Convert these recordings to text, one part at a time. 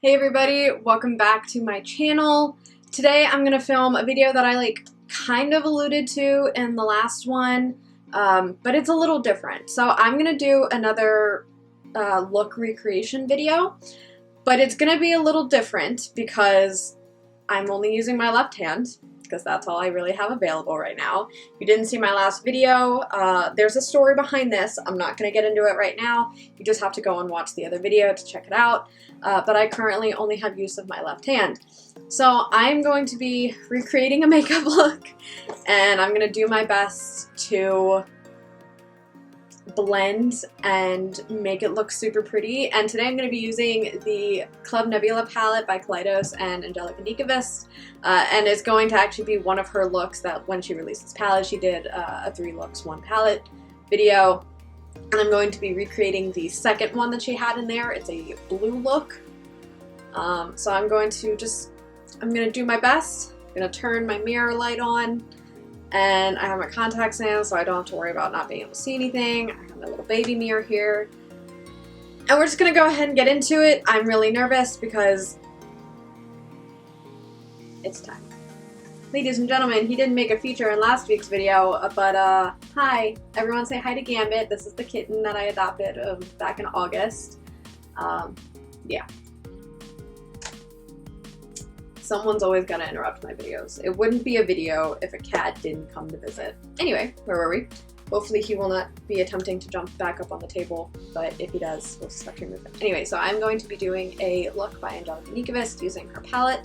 Hey everybody, welcome back to my channel. Today I'm going to film a video that I kind of alluded to in the last one, but it's a little different. So I'm going to do another look recreation video, but it's going to be a little different because I'm only using my left hand, because that's all I really have available right now. If you didn't see my last video, there's a story behind this. I'm not going to get into it right now. You just have to go and watch the other video to check it out. But I currently only have use of my left hand. So I'm going to be recreating a makeup look, and I'm going to do my best to blend and make it look super pretty. And today I'm going to be using the Club Nebula palette by Kaleidos and Angelica Nyqvist, and it's going to actually be one of her looks that when she released this palette, she did a 3 looks 1 palette video, and I'm going to be recreating the second one that she had in there. It's a blue look. So I'm going to do my best. I'm going to turn my mirror light on. And I have my contacts in, so I don't have to worry about not being able to see anything. I have my little baby mirror here. And we're just going to go ahead and get into it. I'm really nervous because it's time. Ladies and gentlemen, he didn't make a feature in last week's video, but hi. Everyone say hi to Gambit. This is the kitten that I adopted back in August. Yeah. Someone's always gonna interrupt my videos. It wouldn't be a video if a cat didn't come to visit. Anyway, where were we? Hopefully he will not be attempting to jump back up on the table, but if he does, we'll just have to remove him. Anyway, so I'm going to be doing a look by Angelica Nyqvist using her palette,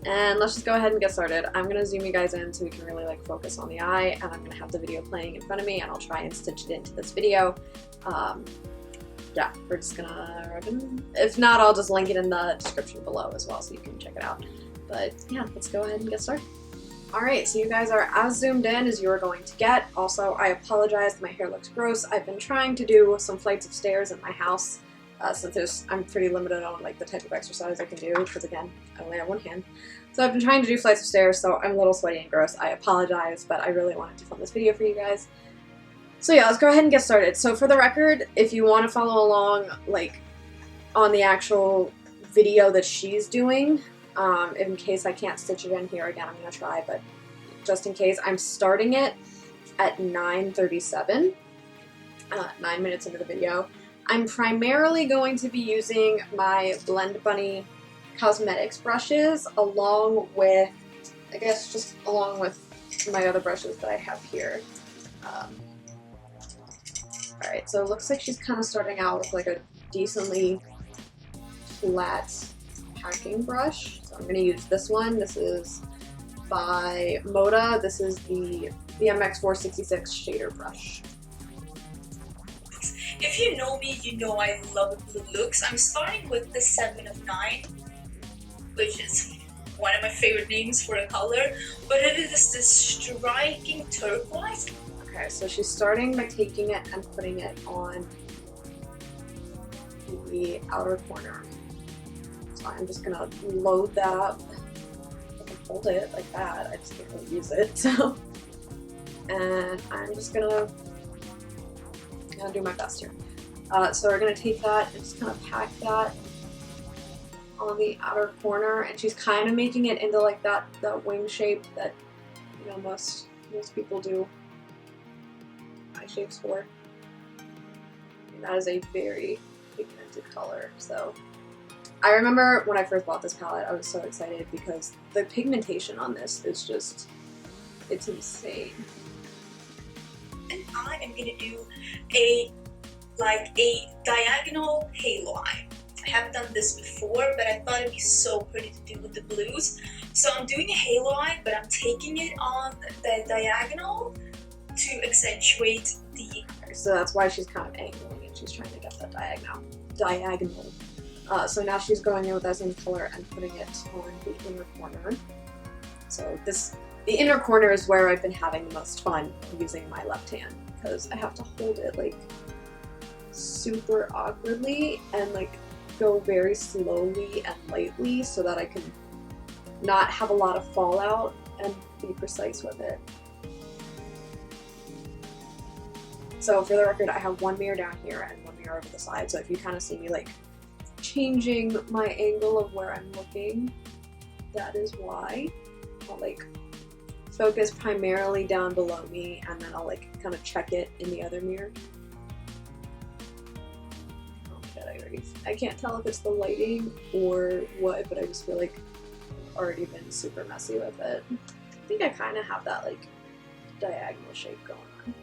and let's just go ahead and get started. I'm gonna zoom you guys in so we can really focus on the eye, and I'm gonna have the video playing in front of me, and I'll try and stitch it into this video. Yeah, we're just gonna, if not, I'll just link it in the description below as well so you can check it out. But yeah, let's go ahead and get started. Alright, so you guys are as zoomed in as you are going to get. Also, I apologize, my hair looks gross. I've been trying to do some flights of stairs in my house, since I'm pretty limited on the type of exercise I can do, because again, I only have one hand. So I've been trying to do flights of stairs, so I'm a little sweaty and gross. I apologize, but I really wanted to film this video for you guys. So yeah, let's go ahead and get started. So for the record, if you want to follow along, on the actual video that she's doing, in case I can't stitch it in here again, I'm going to try, but just in case, I'm starting it at 9:37, 9 minutes into the video. I'm primarily going to be using my Blend Bunny Cosmetics brushes along with, along with my other brushes that I have here. Alright, so it looks like she's kind of starting out with a decently flat packing brush. So I'm going to use this one. This is by Moda. This is the MX466 shader brush. If you know me, you know I love blue looks. I'm starting with the 7 of 9, which is one of my favorite names for a color, but it is this striking turquoise. Okay, so she's starting by taking it and putting it on the outer corner. So I'm just gonna load that up. I can hold it like that. I just can't really use it. So, and I'm just gonna do my best here. So we're gonna take that and just kind of pack that on the outer corner, and she's kind of making it into that wing shape that most people do eye shapes for. And that is a very pigmented color. So I remember when I first bought this palette, I was so excited because the pigmentation on this is just, it's insane. And I am gonna do a diagonal halo eye. I haven't done this before, but I thought it'd be so pretty to do with the blues. So I'm doing a halo eye, but I'm taking it on the diagonal to accentuate the... So that's why she's kind of angling it. She's trying to get that diagonal. So now she's going in with that same color and putting it on the inner corner. So the inner corner is where I've been having the most fun using my left hand, because I have to hold it super awkwardly and go very slowly and lightly so that I can not have a lot of fallout and be precise with it. So for the record, I have one mirror down here and one mirror over the side, so if you kind of see me changing my angle of where I'm looking. That is why. I'll like focus primarily down below me, and then I'll like kind of check it in the other mirror. Oh my god, I can't tell if it's the lighting or what, but I just feel like I've already been super messy with it. I think I kind of have that like diagonal shape going on.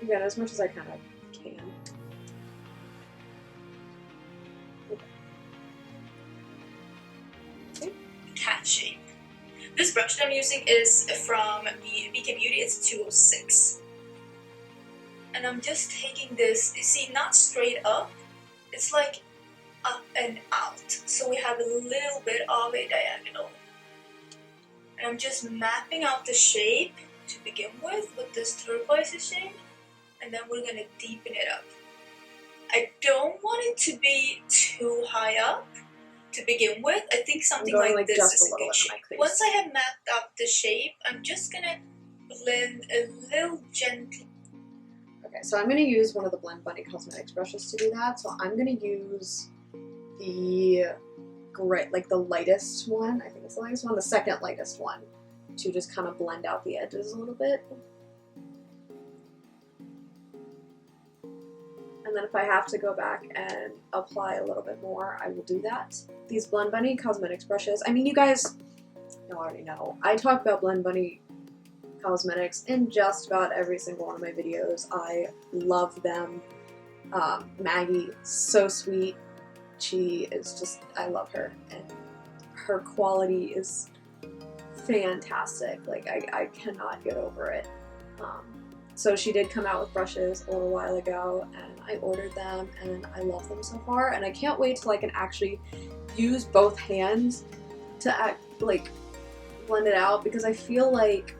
Again, as much as I kind of can. Cat shape. This brush that I'm using is from BK Beauty. It's 206. And I'm just taking this, you see, not straight up. It's like up and out. So we have a little bit of a diagonal. And I'm just mapping out the shape to begin with this turquoise shade. And then we're going to deepen it up. I don't want it to be too high up to begin with. I think something like this is a good shape. Once I have mapped out the shape, I'm just going to blend a little gently. Okay, so I'm going to use one of the Blend Bunny Cosmetics brushes to do that. So I'm going to use the gray, like the lightest one. I think it's the lightest one, the second lightest one, to just kind of blend out the edges a little bit. And then if I have to go back and apply a little bit more, I will do that. These Blend Bunny Cosmetics brushes, I mean, you guys already know, I talk about Blend Bunny Cosmetics in just about every single one of my videos. I love them. Maggie, so sweet. She is just, I love her. And her quality is fantastic. Like, I cannot get over it. So she did come out with brushes a little while ago, and I ordered them, and I love them so far, and I can't wait till I can actually use both hands to like blend it out, because I feel like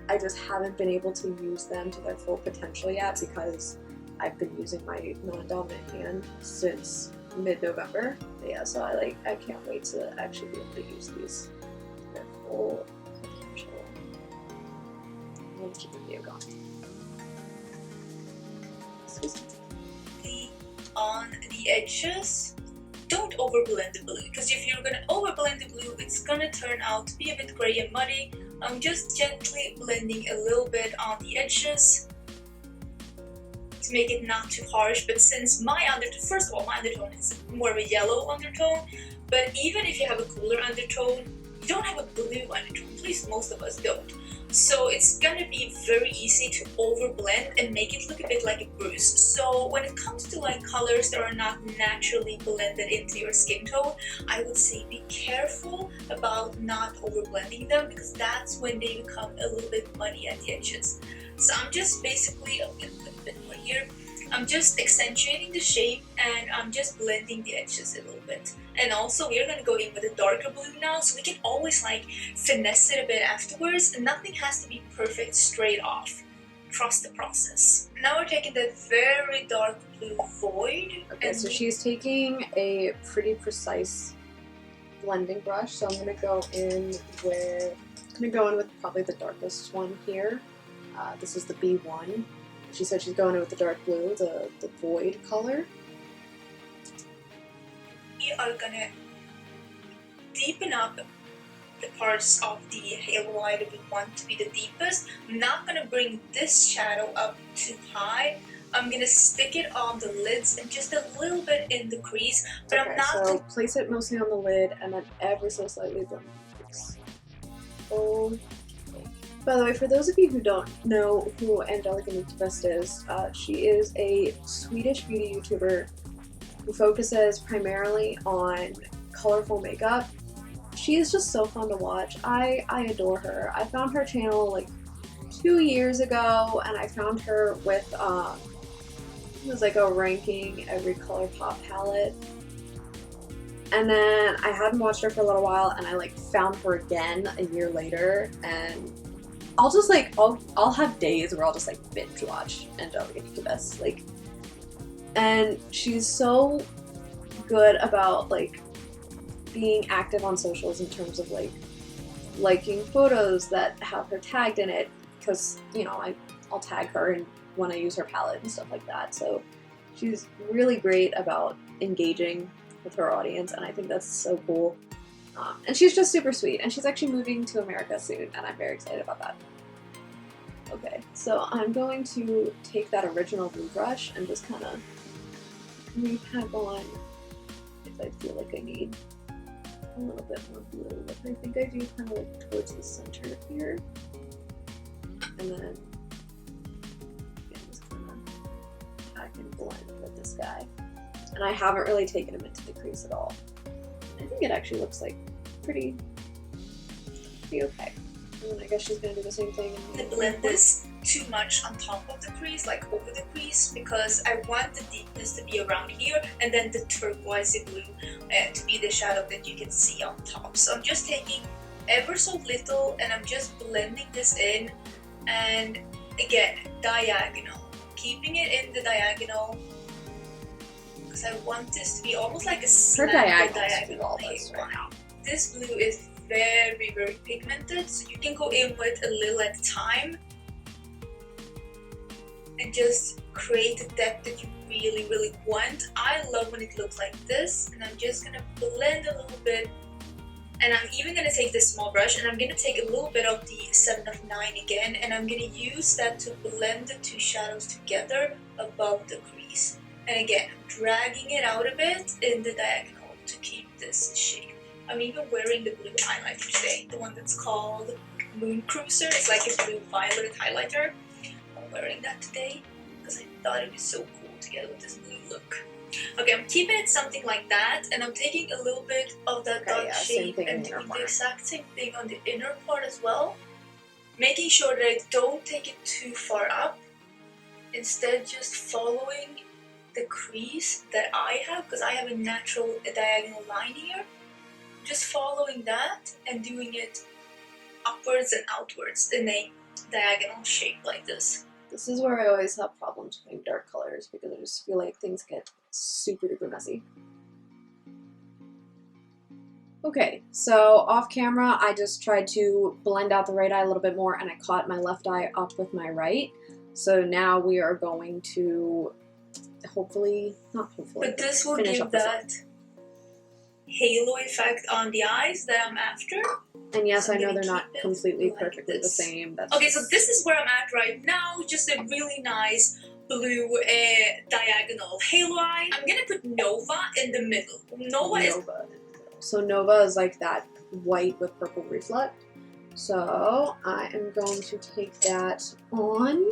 I just haven't been able to use them to their full potential yet, because I've been using my non-dominant hand since mid-November. Yeah, so I can't wait to actually be able to use these to their full potential. I'm gonna keep the video going. On the edges, don't overblend the blue, because if you're gonna overblend the blue, it's gonna turn out to be a bit gray and muddy. I'm just gently blending a little bit on the edges to make it not too harsh. But since my undertone, first of all, my undertone is more of a yellow undertone, but even if you have a cooler undertone, you don't have a blue undertone. At least most of us don't. So it's gonna be very easy to overblend and make it look a bit like a bruise. So when it comes to like colors that are not naturally blended into your skin tone, I would say be careful about not overblending them, because that's when they become a little bit muddy at the edges. So I'm just basically, I'm gonna put a bit more here. I'm just accentuating the shape, and I'm just blending the edges a little bit. And also we're going to go in with a darker blue now, so we can always like finesse it a bit afterwards, and nothing has to be perfect straight off. Trust the process. Now we're taking that very dark blue void. Okay, so she's taking a pretty precise blending brush, so I'm going to go in with probably the darkest one here. This is the B1. She said she's going in with the dark blue, the void color. We are gonna deepen up the parts of the halo light that we want to be the deepest. I'm not gonna bring this shadow up too high. I'm gonna stick it on the lids and just a little bit in the crease, but okay, I'm not. So place it mostly on the lid and then ever so slightly blend the crease. Oh. By the way, for those of you who don't know who Angelica Nyqvist is, she is a Swedish beauty YouTuber who focuses primarily on colorful makeup. She is just so fun to watch. I adore her. I found her channel like 2 years ago, and I found her with it was like a ranking every ColourPop palette. And then I hadn't watched her for a little while, and I like found her again a year later, and I'll just like, I'll have days where I'll just like binge watch Angelica Nyqvist, like, and she's so good about like being active on socials in terms of like liking photos that have her tagged in it, because, you know, I'll tag her and when I use her palette and stuff like that. So She's really great about engaging with her audience, and I think that's so cool. And she's just super sweet, and she's actually moving to America soon, and I'm very excited about that. Okay, so I'm going to take that original blue brush and just kind of repack on if I feel like I need a little bit more blue, which I think I do kind of like towards the center here. And then again, just kind of pack and blend with this guy. And I haven't really taken him into the crease at all. I think it actually looks like pretty okay. And then I guess she's gonna do the same thing. And blend this too much on top of the crease, like over the crease, because I want the deepness to be around here, and then the turquoisey blue to be the shadow that you can see on top. So I'm just taking ever so little, and I'm just blending this in, and again, diagonal, keeping it in the diagonal, because I want this to be almost like a slanted diagonal. This blue is very, very pigmented, so you can go in with a little at a time and just create the depth that you really, really want. I love when it looks like this, and I'm just gonna blend a little bit. And I'm even gonna take this small brush, and I'm gonna take a little bit of the 7 of 9 again, and I'm gonna use that to blend the two shadows together above the crease. And again, dragging it out a bit in the diagonal to keep this shape. I'm even wearing the blue highlighter today, the one that's called Moon Cruiser. It's like a blue violet highlighter. I'm wearing that today because I thought it was so cool together with this blue look. Okay, I'm keeping it something like that, and I'm taking a little bit of that dark shape and doing the exact same thing on the inner part as well. Making sure that I don't take it too far up. Instead, just following the crease that I have, because I have a natural diagonal line here. Just following that and doing it upwards and outwards in a diagonal shape like this. This is where I always have problems putting dark colors, because I just feel like things get super duper messy. Okay, so off camera I just tried to blend out the right eye a little bit more, and I caught my left eye up with my right. So now we are going to but this will give that halo effect on the eyes that I'm after. And yes, so I know they're not completely perfectly the same. That's okay, so this is where I'm at right now. Just a really nice blue diagonal halo eye. I'm gonna put Nova in the middle. So Nova is like that white with purple reflect. So I am going to take that on.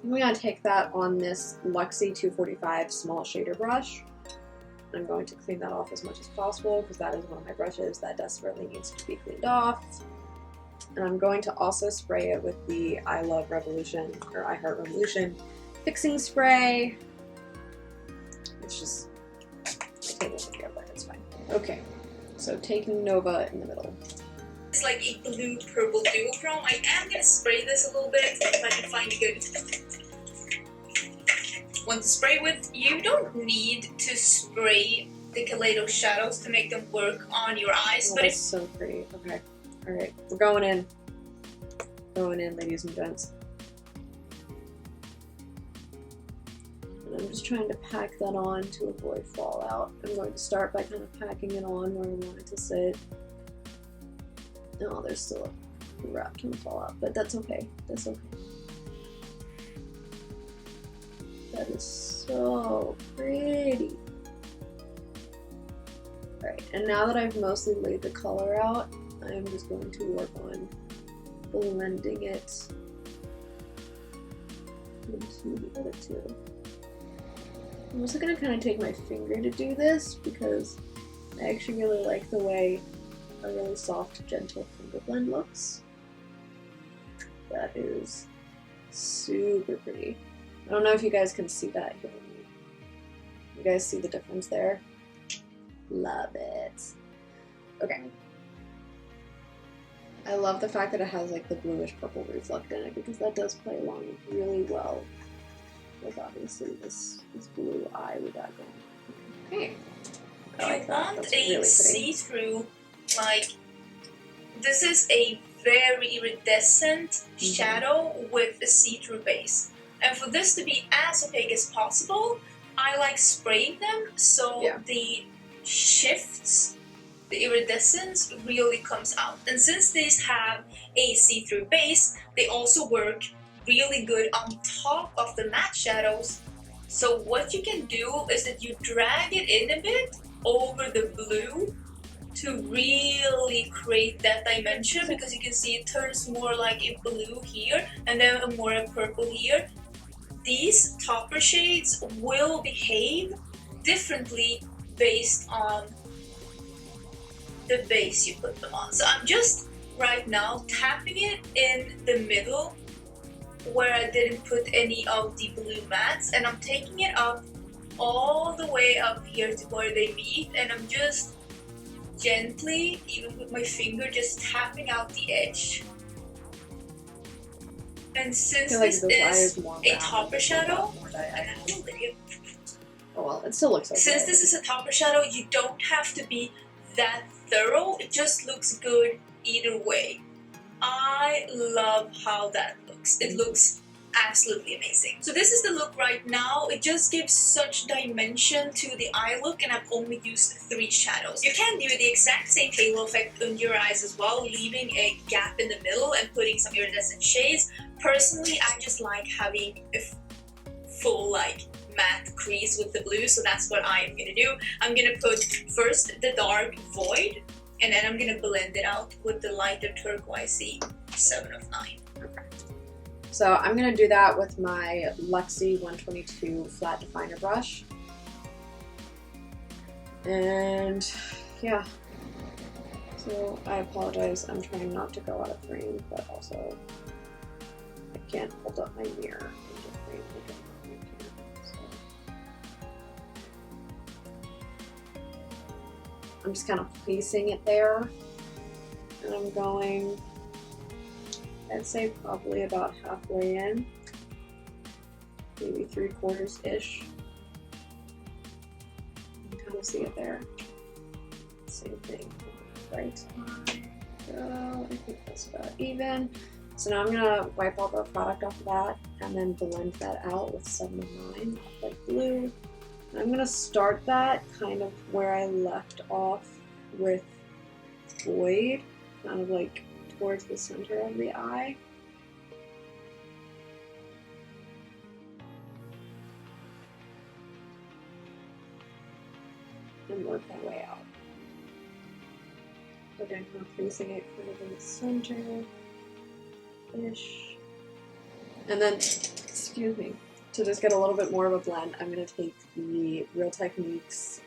I'm going to take that on this Luxie 245 small shader brush. I'm going to clean that off as much as possible, because that is one of my brushes that desperately needs to be cleaned off. And I'm going to also spray it with the I Love Revolution, or I Heart Revolution fixing spray. It's just, I can't look here, but it's fine. Okay, so taking Nova in the middle. It's like a blue purple duochrome. I am going to spray this a little bit if I can find a good one to spray with. You don't need to spray the Kaleido shadows to make them work on your eyes. Oh, but it's so pretty. Okay. Alright, we're going in. Going in, ladies and gents. And I'm just trying to pack that on to avoid fallout. I'm going to start by kind of packing it on where I want it to sit. Oh, there's still a wrap to fallout, but that's okay. That's okay. That is so pretty. Alright, and now that I've mostly laid the color out, I'm just going to work on blending it into the other two. I'm also going to kind of take my finger to do this, because I actually really like the way a really soft, gentle finger blend looks. That is super pretty. I don't know if you guys can see that here. You guys see the difference there? Love it. Okay. I love the fact that it has like the bluish purple reflect in it, because that does play along really well with obviously this blue eye we got going. Okay. I want a see-through, like, this is a very iridescent shadow with a see-through base. And for this to be as opaque as possible, I like spraying them so the shifts, the iridescence really comes out. And since these have a see-through base, they also work really good on top of the matte shadows. So what you can do is that you drag it in a bit over the blue to really create that dimension, because you can see it turns more like a blue here and then more a purple here. These topper shades will behave differently based on the base you put them on. So I'm just right now tapping it in the middle where I didn't put any of the blue mattes, and I'm taking it up all the way up here to where they meet, and I'm just gently, even with my finger, just tapping out the edge. And since this is a topper shadow, oh well, it still looks okay. Since this is a topper shadow, you don't have to be that thorough. It just looks good either way. I love how that looks. It looks absolutely amazing. So this is the look right now. It just gives such dimension to the eye look, and I've only used 3 shadows. You can do the exact same halo effect under your eyes as well, leaving a gap in the middle and putting some iridescent shades. Personally, I just like having a full matte crease with the blue, so that's what I am gonna do. I'm gonna put first the dark void, and then I'm gonna blend it out with the lighter turquoisey 7 of 9. Okay. So I'm gonna do that with my Luxie 122 flat definer brush. And yeah, so I apologize, I'm trying not to go out of frame, but also I can't hold up my mirror into frame because I can't, so. I'm just kind of placing it there, and I'm going, I'd say probably about halfway in, maybe 3/4-ish. You can kind of see it there. Same thing, right eye, go. I think that's about even. So now I'm gonna wipe all the product off of that and then blend that out with 7 of 9, like blue. And I'm gonna start that kind of where I left off with void, kind of like towards the center of the eye. And work my way out. Again, kind of placing it kind of in the center-ish. And then, excuse me, to just get a little bit more of a blend, I'm going to take the Real Techniques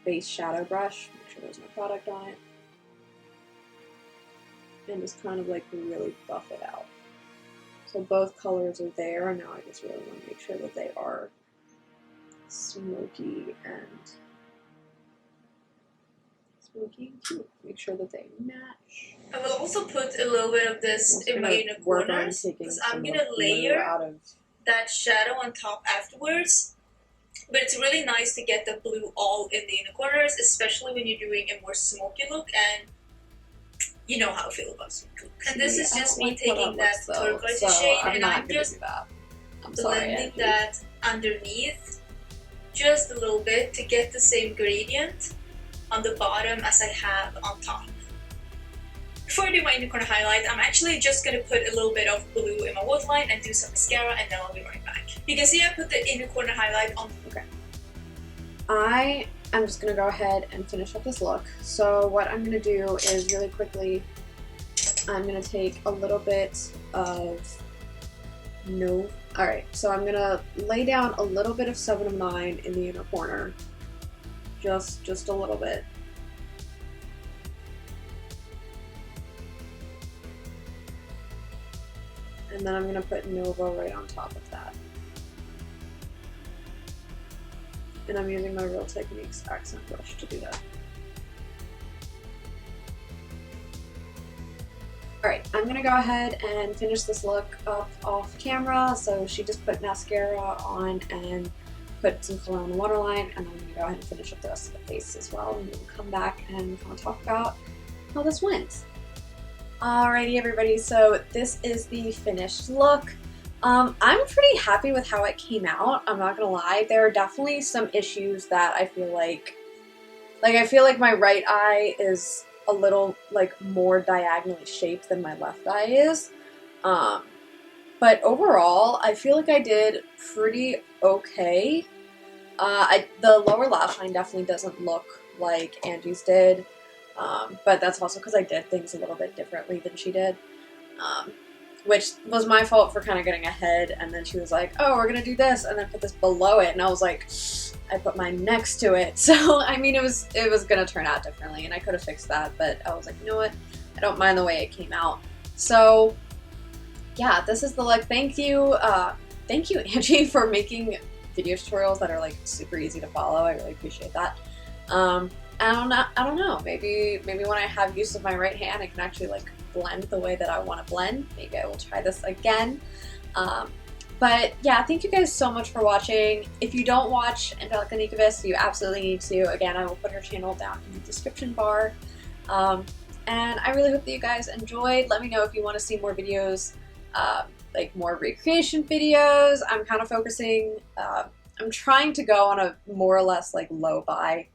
base shadow brush, make sure there's no product on it, and just kind of like really buff it out. So both colors are there, and now I just really want to make sure that they are smoky and cute. Make sure that they match. I will also put a little bit of this in my inner corners, because I'm going to layer that shadow on top afterwards. But it's really nice to get the blue all in the inner corners, especially when you're doing a more smoky look, and you know how I feel about smoky looks. And this is just me taking that turquoise shade, and I'm just blending that underneath just a little bit to get the same gradient on the bottom as I have on top. Before I do my inner corner highlight, I'm actually just going to put a little bit of blue in my waterline and do some mascara, and then I'll be right back. You can see I put the inner corner highlight on. Okay. I am just going to go ahead and finish up this look. So what I'm going to do is really quickly, I'm going to take a little bit of Alright, so I'm going to lay down a little bit of 7 of 9 in the inner corner. Just a little bit. And then I'm going to put Nova right on top of that. And I'm using my Real Techniques accent brush to do that. Alright, I'm going to go ahead and finish this look up off camera. So she just put mascara on and put some color on the waterline, and I'm going to go ahead and finish up the rest of the face as well, and we'll come back and I'll talk about how this went. Alrighty everybody, so this is the finished look. I'm pretty happy with how it came out. I'm not gonna lie. There are definitely some issues that I feel like I feel like my right eye is a little like more diagonally shaped than my left eye is. Um, but overall, I feel like I did pretty okay. The lower lash line definitely doesn't look like Angie's did, but that's also because I did things a little bit differently than she did, um, which was my fault for kind of getting ahead. And then she was like, "Oh, we're gonna do this," and then put this below it, and I was like, I put mine next to it. So I mean, it was gonna turn out differently, and I could have fixed that, but I was like, you know what? I don't mind the way it came out. So yeah, this is the look. Thank you, Angie, for making video tutorials that are like super easy to follow. I really appreciate that. I don't know. Maybe when I have use of my right hand, I can actually like blend the way that I want to blend. Maybe I will try this again. But yeah, thank you guys so much for watching. If you don't watch Angelica Nyqvist, you absolutely need to. Again, I will put her channel down in the description bar. And I really hope that you guys enjoyed. Let me know if you want to see more videos, like more recreation videos. I'm kind of focusing, I'm trying to go on a more or less like low buy,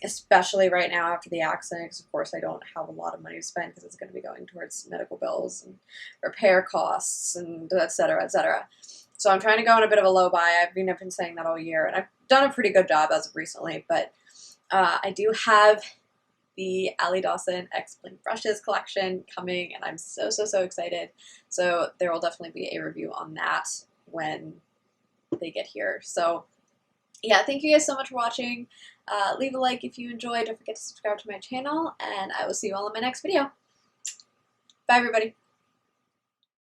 especially right now after the accident, because of course I don't have a lot of money to spend because it's going to be going towards medical bills and repair costs and et cetera, et cetera. So I'm trying to go on a bit of a low buy. I've been saying that all year, and I've done a pretty good job as of recently, but I do have the Ali Dawson X Blink Brushes collection coming, and I'm so excited. So there will definitely be a review on that when they get here. So yeah, thank you guys so much for watching. Leave a like if you enjoyed. Don't forget to subscribe to my channel, and I will see you all in my next video. Bye, everybody.